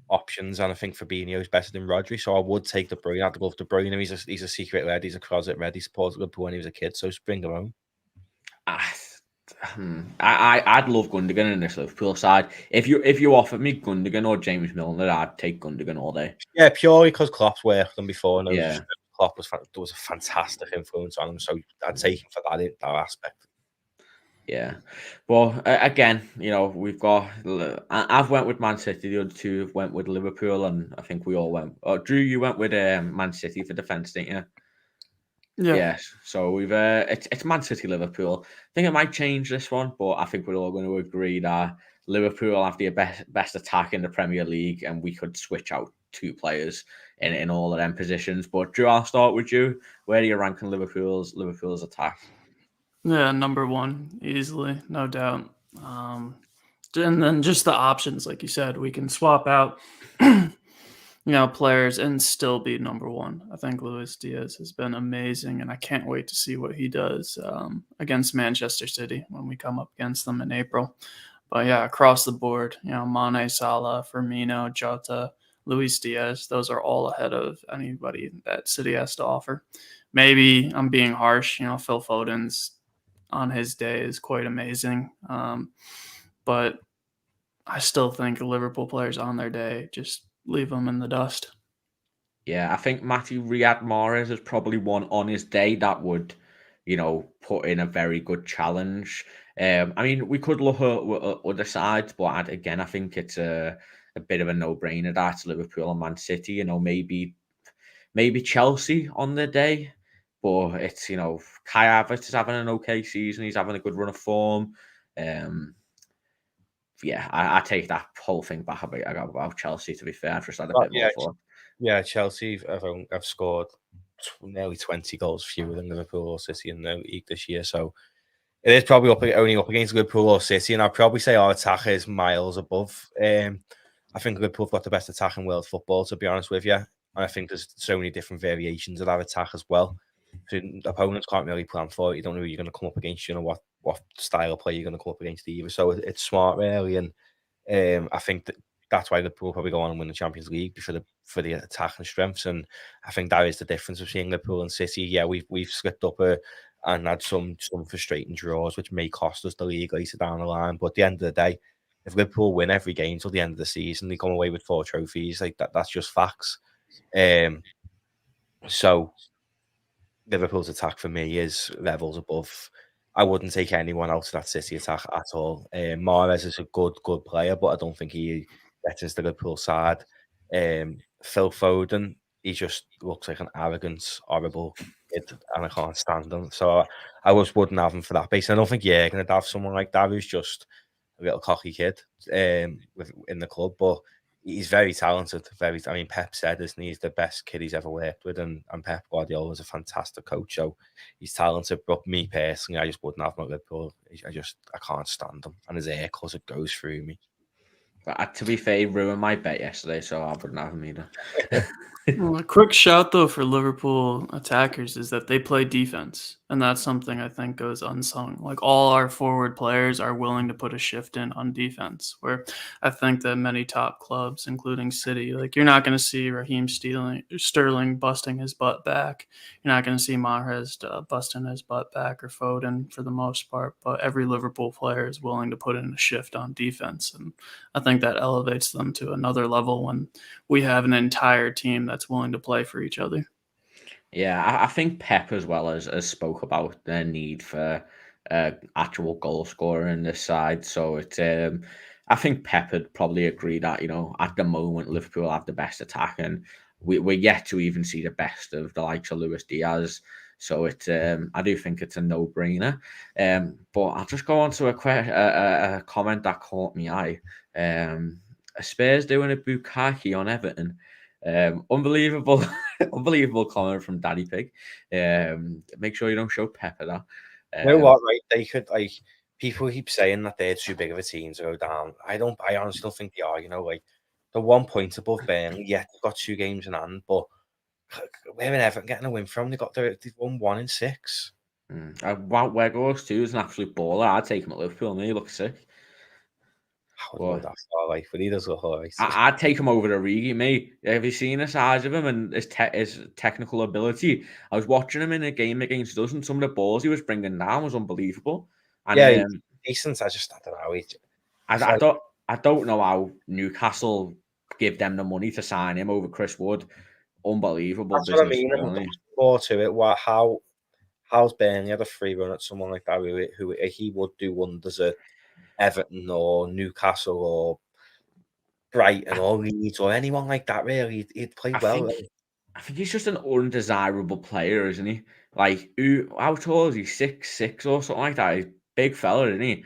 options, and I think Fabinho is better than Rodri. So I would take De Bruyne. I'd love De Bruyne. He's a secret lad. He's a closet red. He supported Liverpool when he was a kid. So bring him home. I'd love Gundogan in this Liverpool side. If you offered me Gundogan or James Milner, I'd take Gundogan all day. Yeah, purely because Klopp's worked them before. And yeah. Klopp was a fantastic influence on him, so I'd take him for that aspect. Yeah, well, again, you know, we've got. I've went with Man City. The other two have went with Liverpool, and I think we all went. Drew, you went with Man City for defense, didn't you? Yeah. Yes. So we've it's Man City, Liverpool. I think it might change this one, but I think we're all going to agree that Liverpool have the best attack in the Premier League, and we could switch out two players in all of them positions. But Drew, I'll start with you. Where are you ranking Liverpool's attack? Yeah, number one, easily, no doubt. And then just the options, like you said, we can swap out, players and still be number one. I think Luis Diaz has been amazing, and I can't wait to see what he does against Manchester City when we come up against them in April. But yeah, across the board, Mane, Salah, Firmino, Jota, Luis Diaz, those are all ahead of anybody that City has to offer. Maybe I'm being harsh, Phil Foden's on his day is quite amazing. But I still think Liverpool players on their day, just leave them in the dust. Yeah, I think Matty Riyad Mahrez is probably one on his day that would, put in a very good challenge. I mean, we could look at other sides, but I think it's a bit of a no-brainer. That's Liverpool and Man City. Maybe Chelsea on their day. But it's, Kai Havertz is having an okay season. He's having a good run of form. Yeah, I take that whole thing back about Chelsea, to be fair. I've just had a bit more fun. Yeah, Chelsea have scored nearly 20 goals fewer than Liverpool or City in the league this year. So it is probably only up against Liverpool or City. And I'd probably say our attack is miles above. I think Liverpool have got the best attack in world football, to be honest with you. And I think there's so many different variations of that attack as well. So opponents can't really plan for it. You don't know who you're going to come up against. You know what style of play you're going to come up against either. So it's smart, really, and I think that's why Liverpool probably go on and win the Champions League for the attack and strengths. And I think that is the difference between Liverpool and City. Yeah, we've slipped up and had some frustrating draws, which may cost us the league later down the line. But at the end of the day, if Liverpool win every game till the end of the season, they come away with 4 trophies. Like that's just facts. So. Liverpool's attack for me is levels above. I wouldn't take anyone out of that City attack at all. Mahrez is a good player, but I don't think he gets into the Liverpool side. Phil Foden, he just looks like an arrogant, horrible kid, and I can't stand him. So I just wouldn't have him for that base. I don't think you're going to have someone like that who's just a little cocky kid in the club, but he's very talented. I mean, Pep said, isn't he? He's the best kid he's ever worked with, and Pep Guardiola is a fantastic coach. So he's talented. But me personally, I just wouldn't have him at Liverpool. I can't stand him, and his hair it goes through me. But to be fair, he ruined my bet yesterday, so I wouldn't have him either. Well, a quick shout though for Liverpool attackers is that they play defense, and that's something I think goes unsung. Like all our forward players are willing to put a shift in on defense, where I think that many top clubs, including City, like you're not going to see Raheem Sterling busting his butt back. You're not going to see Mahrez busting his butt back, or Foden for the most part. But every Liverpool player is willing to put in a shift on defense, and I think that elevates them to another level when we have an entire team that's willing to play for each other. Yeah, I think Pep as well as spoke about their need for actual goal scorer in this side. So it's I think Pep would probably agree that, at the moment Liverpool have the best attack, and we're yet to even see the best of the likes of Luis Diaz. So it's I do think it's a no-brainer. But I'll just go on to a comment that caught my eye. Spurs doing a bukkake on Everton. Unbelievable, unbelievable comment from Daddy Pig. Make sure you don't show Pepper that. You know what, right? They could, people keep saying that they're too big of a team to go down. I honestly don't think they are. They're 1 point above Burnley, yet they've got 2 games in hand, but where in Everton getting a win from? They've won 1 in 6. Weghorst too is an absolute baller. I'd take him at Liverpool, and he looks sick. I wouldn't go that far, but he does look all right. I'd take him over to Origi, mate. Have you seen the size of him and his technical ability? I was watching him in a game against us, and some of the balls he was bringing down was unbelievable. And, yeah, decent. I don't know. I don't know how Newcastle give them the money to sign him over Chris Wood. Unbelievable. That's what I mean. More to it. How's Burnley had a free run at someone like that who he would do wonders at Everton or Newcastle or Brighton or Leeds or anyone like that, really? He'd play well. I think he's just an undesirable player, isn't he? Like, how tall is he? 6'6" or something like that. He's a big fella, isn't he?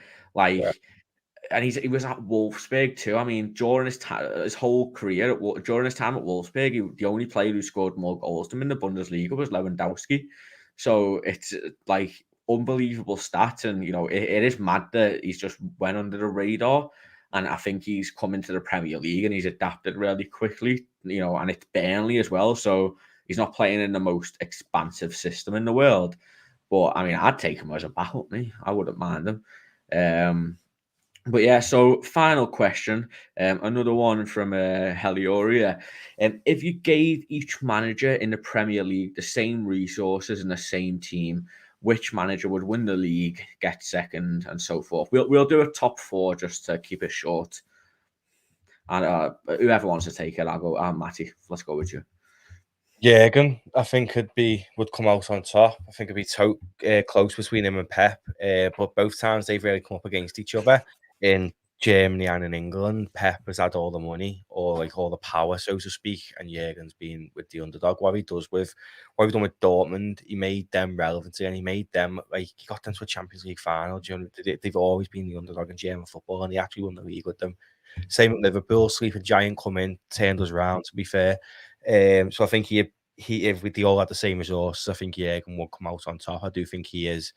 And he was at Wolfsburg too. I mean, during his whole career, during his time at Wolfsburg, the only player who scored more goals than him in the Bundesliga was Lewandowski. So it's like unbelievable stats, and it is mad that he's just went under the radar. And I think he's come into the Premier League and he's adapted really quickly, and it's Burnley as well. So he's not playing in the most expansive system in the world. But I mean, I'd take him as a backup, me. I wouldn't mind him. But yeah, so final question, another one from Helioria. If you gave each manager in the Premier League the same resources and the same team, which manager would win the league, get second, and so forth? We'll do a top 4 just to keep it short. And whoever wants to take it, I'll go. Matty, let's go with you. Jürgen, I think would come out on top. I think it'd be close between him and Pep. But both times they've really come up against each other. In Germany and in England, Pep has had all the money or all the power, so to speak, and Jürgen's been with the underdog. What he's done with Dortmund, he made them relevant and he made them he got them to a Champions League final. They've always been the underdog in German football, and he actually won the league with them. Same with Liverpool, Sleeping Giant come in, turned us around, to be fair. So I think if they all had the same resources, I think Jürgen would come out on top. I do think he is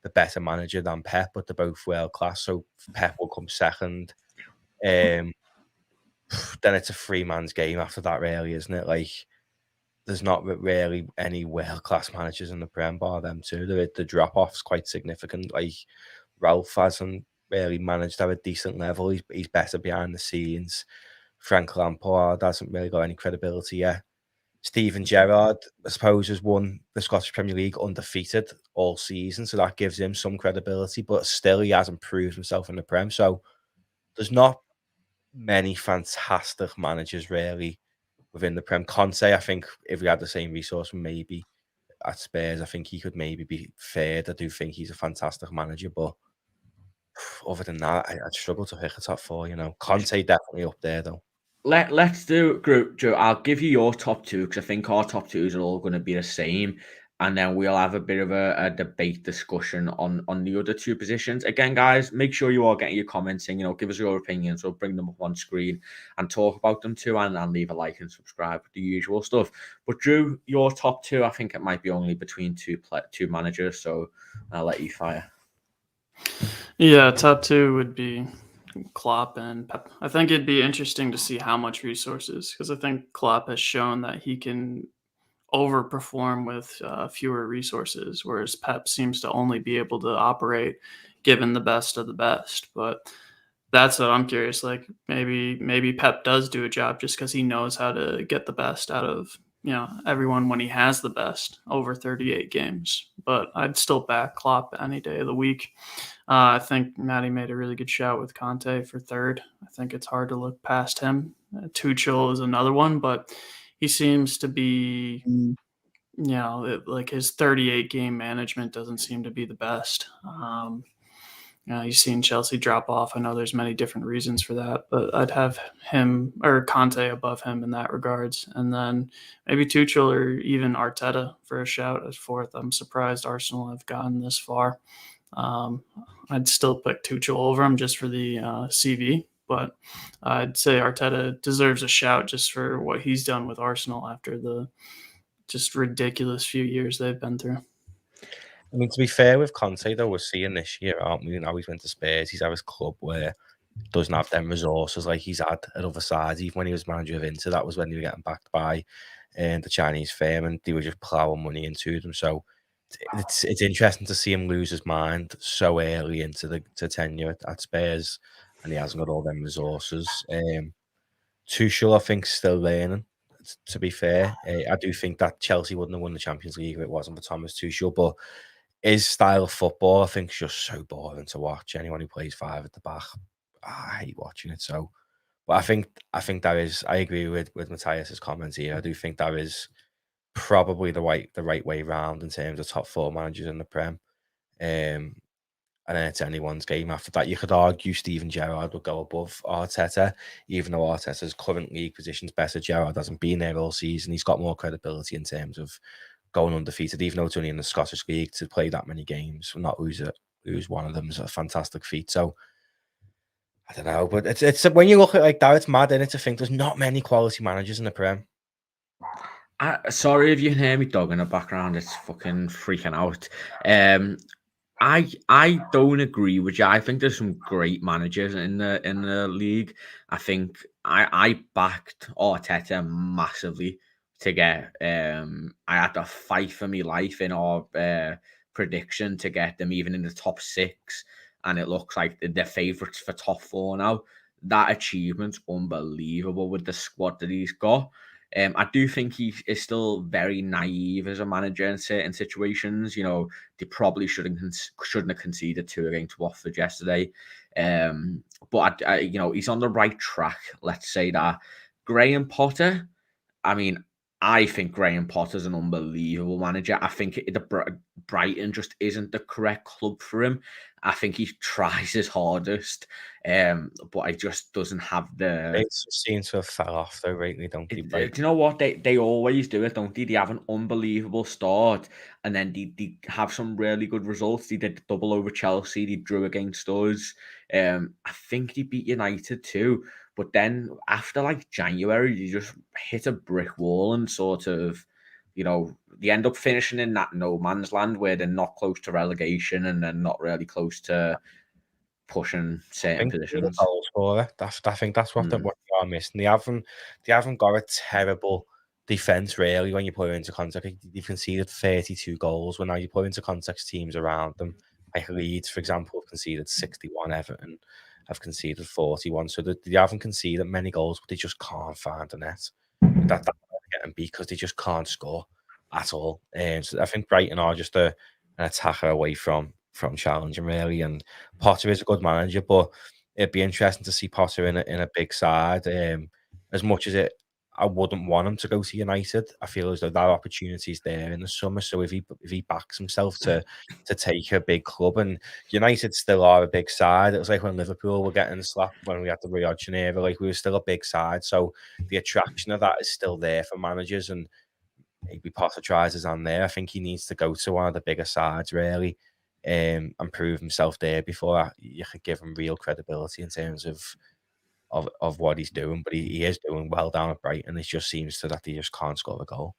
the better manager than Pep, but they're both world class. So Pep will come second. Then it's a 3-man's game after that, really, isn't it? There's not really any world class managers in the Prem bar them too. The drop off's quite significant. Ralph hasn't really managed at a decent level. He's better behind the scenes. Frank Lampard hasn't really got any credibility yet. Steven Gerrard, I suppose, has won the Scottish Premier League undefeated all season, so that gives him some credibility, but still he hasn't proved himself in the Prem. So there's not many fantastic managers really within the Prem. Conte, I think, if we had the same resource, maybe at Spurs. I think he could maybe be third. I do think he's a fantastic manager, but other than that, I'd struggle to pick a top four. Conte definitely up there though. Let's do group, Joe. I'll give you your top two because I think our top twos are all going to be the same, and then we'll have a bit of a debate discussion on the other two positions. Again, guys, make sure you all get your comments in. Give us your opinions. We'll bring them up on screen and talk about them too, and leave a like and subscribe, the usual stuff. But Drew, your top two, I think it might be only between two managers, so I'll let you fire. Yeah, top two would be Klopp and Pep. I think it'd be interesting to see how much resources, because I think Klopp has shown that he can overperform with fewer resources, whereas Pep seems to only be able to operate given the best of the best. But that's what I'm curious. Like maybe Pep does do a job just because he knows how to get the best out of everyone when he has the best over 38 games. But I'd still back Klopp any day of the week. I think Matty made a really good shout with Conte for third. I think it's hard to look past him. Tuchel is another one, but he seems to be, like his 38 game management doesn't seem to be the best. You've seen Chelsea drop off. I know there's many different reasons for that, but I'd have him or Conte above him in that regards. And then maybe Tuchel or even Arteta for a shout as fourth. I'm surprised Arsenal have gotten this far. I'd still pick Tuchel over him just for the CV, but I'd say Arteta deserves a shout just for what he's done with Arsenal after the just ridiculous few years they've been through. I mean, to be fair with Conte, though, we're seeing this year, aren't we? Now he's went to Spurs. He's at his club where he doesn't have them resources like he's had at other sides. Even when he was manager of Inter, that was when they were getting backed by the Chinese firm, and they were just plowing money into them. So it's interesting to see him lose his mind so early into the tenure at Spurs, and he hasn't got all them resources. Tuchel, I think, still learning. To be fair, I do think that Chelsea wouldn't have won the Champions League if it wasn't for Thomas Tuchel, but his style of football, I think, is just so boring to watch. Anyone who plays five at the back, I hate watching it. So, but I think that is. I agree with Matthias's comments here. I do think that is probably the right way round in terms of top four managers in the Prem. And then it's anyone's game after that. You could argue Steven Gerrard would go above Arteta, even though Arteta's current league position's better. Gerrard hasn't been there all season. He's got more credibility in terms of going undefeated, even though it's only in the Scottish League, to play that many games and not lose one of them is a fantastic feat. So I don't know, but it's when you look at it like that, it's mad, innit, to think there's not many quality managers in the Prem. Sorry if you can hear me dog in the background. It's fucking freaking out. I don't agree with you. I think there's some great managers in the league. I think I backed Arteta massively to get. I had to fight for my life in our prediction to get them even in the top six, and it looks like they're favourites for top four now. That achievement's unbelievable with the squad that he's got. I do think he is still very naive as a manager in certain situations. They probably shouldn't have conceded 2 against Watford yesterday. But he's on the right track. Let's say that. Graham Potter, I think Graham Potter's an unbelievable manager. I think Brighton just isn't the correct club for him. I think he tries his hardest, but he just doesn't have the... It seems to have fell off, though, right? Do you know what? They always do it, don't they? They have an unbelievable start, and then they have some really good results. They did double over Chelsea. They drew against us. I think they beat United too. But then after January, you just hit a brick wall and sort of, they end up finishing in that no man's land where they're not close to relegation and they're not really close to pushing certain positions. I think that's what they are missing. They haven't got a terrible defense really when you put it into context. They've conceded 32 goals. When now you put into context teams around them, like Leeds, for example, have conceded 61. Everton have conceded 41. So they haven't conceded many goals, but they just can't find the net. That's getting beat because they just can't score at all. So I think Brighton are just an attacker away from challenging really. And Potter is a good manager, but it'd be interesting to see Potter in a big side. As much as I wouldn't want him to go to United. I feel as though that opportunity is there in the summer. So if he backs himself to take a big club, and United still are a big side. It was like when Liverpool were getting slapped when we had the Rio Janeiro, like we were still a big side. So the attraction of that is still there for managers, and maybe Potter tries his hand there. I think he needs to go to one of the bigger sides really, and prove himself there before you could give him real credibility in terms of what he's doing. But he is doing well down at Brighton. It just seems to that he just can't score a goal.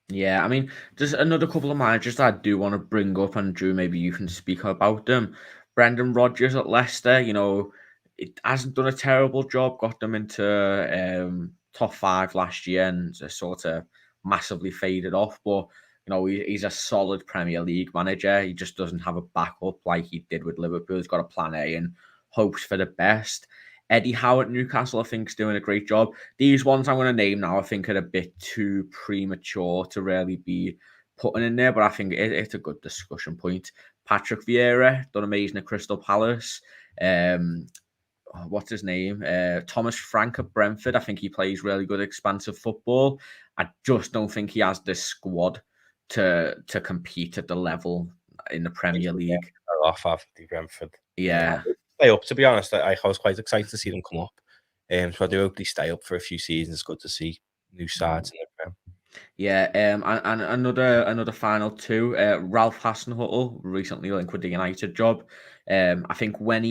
Yeah, I mean, there's another couple of managers that I do want to bring up, and Drew, maybe you can speak about them. Brendan Rodgers at Leicester, it hasn't done a terrible job, got them into top 5 last year and just sort of massively faded off. But, he's a solid Premier League manager. He just doesn't have a backup like he did with Liverpool. He's got a plan A and hopes for the best. Eddie Howe at Newcastle, I think, is doing a great job. These ones I'm going to name now, I think, are a bit too premature to really be putting in there, but I think it's a good discussion point. Patrick Vieira, done amazing at Crystal Palace. What's his name? Thomas Frank at Brentford. I think he plays really good expansive football. I just don't think he has this squad to compete at the level in the Premier League. Off after Brentford. Yeah. Stay up, to be honest. I was quite excited to see them come up. So I do hope they stay up for a few seasons. It's good to see new sides in the Prem. Yeah, and another final two. Ralph Hasenhuttl recently linked with the United job. I think when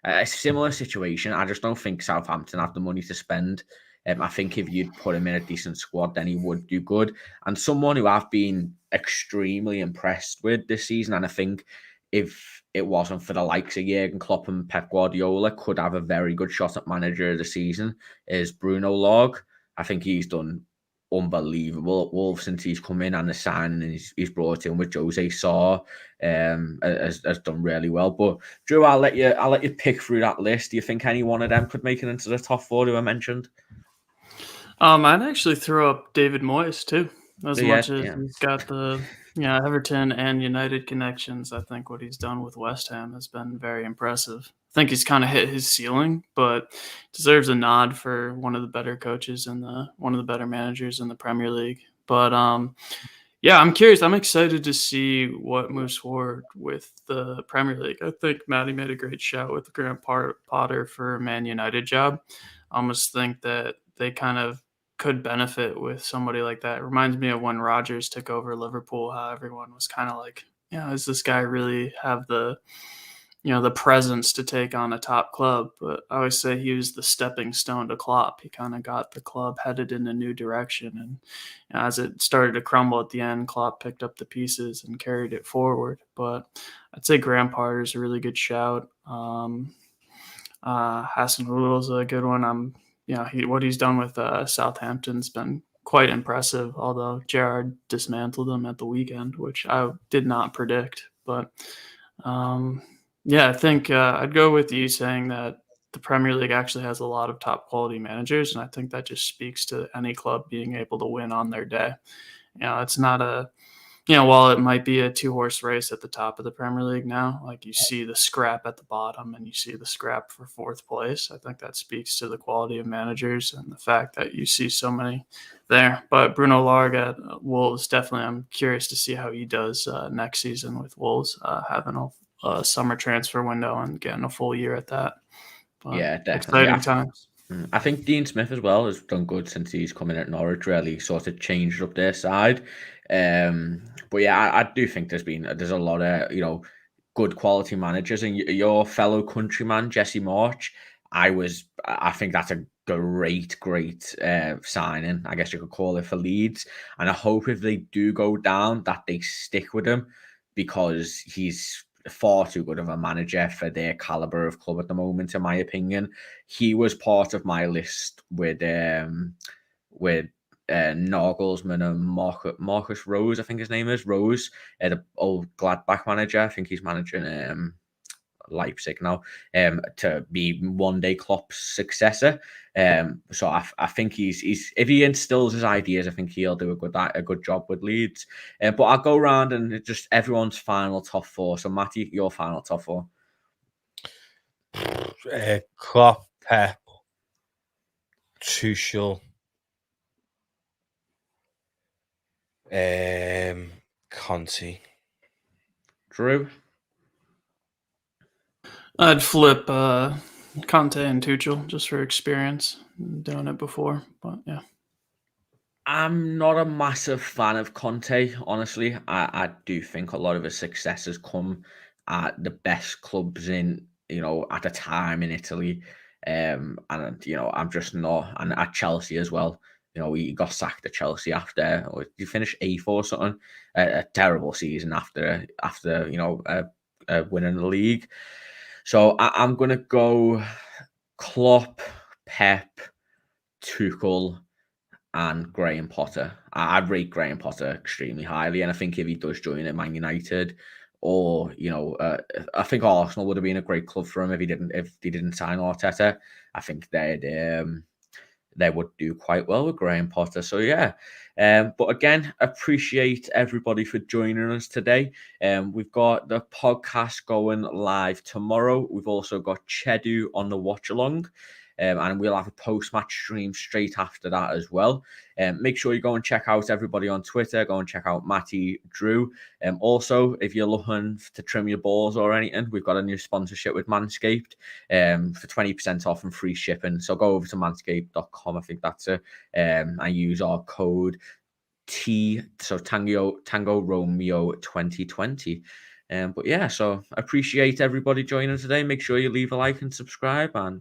a similar situation, I just don't think Southampton have the money to spend. I think if you'd put him in a decent squad, then he would do good. And someone who I've been extremely impressed with this season, and I think if it wasn't for the likes of Jurgen Klopp and Pep Guardiola, could have a very good shot at manager of the season, is Bruno Lage. I think he's done unbelievable at Wolves since he's come in, and the signing he's brought in with José has done really well. But Drew, I'll let you pick through that list. Do you think any one of them could make it into the top 4 who I mentioned? I'd actually throw up David Moyes too. As much as he's got the Everton and United connections, I think what he's done with West Ham has been very impressive. I think he's kind of hit his ceiling, but deserves a nod for one of the better coaches and one of the better managers in the Premier League. But I'm curious. I'm excited to see what moves forward with the Premier League. I think Matty made a great shout with Graham Potter for a Man United job. I almost think that they kind of could benefit with somebody like that. It reminds me of when Rodgers took over Liverpool, how everyone was kind of like, does this guy really have the presence to take on a top club? But I always say he was the stepping stone to Klopp. He kind of got the club headed in a new direction. And as it started to crumble at the end, Klopp picked up the pieces and carried it forward. But I'd say Graham Potter is a really good shout. Hasenhuttl is a good one. What he's done with Southampton's been quite impressive, although Gerrard dismantled them at the weekend, which I did not predict. But I think I'd go with you saying that the Premier League actually has a lot of top quality managers, and I think that just speaks to any club being able to win on their day. It's not while it might be a 2-horse race at the top of the Premier League now, like you see the scrap at the bottom and you see the scrap for 4th place. I think that speaks to the quality of managers and the fact that you see so many there. But Bruno Lage at Wolves, definitely, I'm curious to see how he does next season with Wolves, having a summer transfer window and getting a full year at that. But yeah, definitely. Exciting times. I think Dean Smith as well has done good since he's come in at Norwich, really sort of changed up their side. But I do think there's a lot of good quality managers, and your fellow countryman Jesse March, I think that's a great signing, I guess you could call it, for Leeds, and I hope if they do go down that they stick with him, because he's far too good of a manager for their caliber of club at the moment, in my opinion. He was part of my list with Nagelsmann and Marcus Rose, I think his name is Rose, the old Gladbach manager. I think he's managing Leipzig now, to be one day Klopp's successor. So I think he's if he instills his ideas, I think he'll do a good job with Leeds. But I'll go around and just everyone's final top 4. So Matty, your final top 4. Klopp, Pep, Tuchel, Conte. Drew? I'd flip Conte and Tuchel just for experience doing it before. But yeah. I'm not a massive fan of Conte, honestly. I do think a lot of his success has come at the best clubs in, at the time in Italy. And, I'm just not. And at Chelsea as well. He got sacked at Chelsea after, or he finished eighth or something. A terrible season after winning the league. So I'm going to go Klopp, Pep, Tuchel, and Graham Potter. I rate Graham Potter extremely highly, and I think if he does join at Man United, or I think Arsenal would have been a great club for him if he didn't sign Arteta. I think they would do quite well with Graham Potter. So yeah. But again, appreciate everybody for joining us today. We've got the podcast going live tomorrow. We've also got Chedu on the watch along. And we'll have a post-match stream straight after that as well. Make sure you go and check out everybody on Twitter. Go and check out Matty, Drew. Also, if you're looking to trim your balls or anything, we've got a new sponsorship with Manscaped for 20% off and free shipping. So go over to manscaped.com. I think that's it. And use our code Tango Romeo 2020. But yeah, so appreciate everybody joining today. Make sure you leave a like and subscribe, and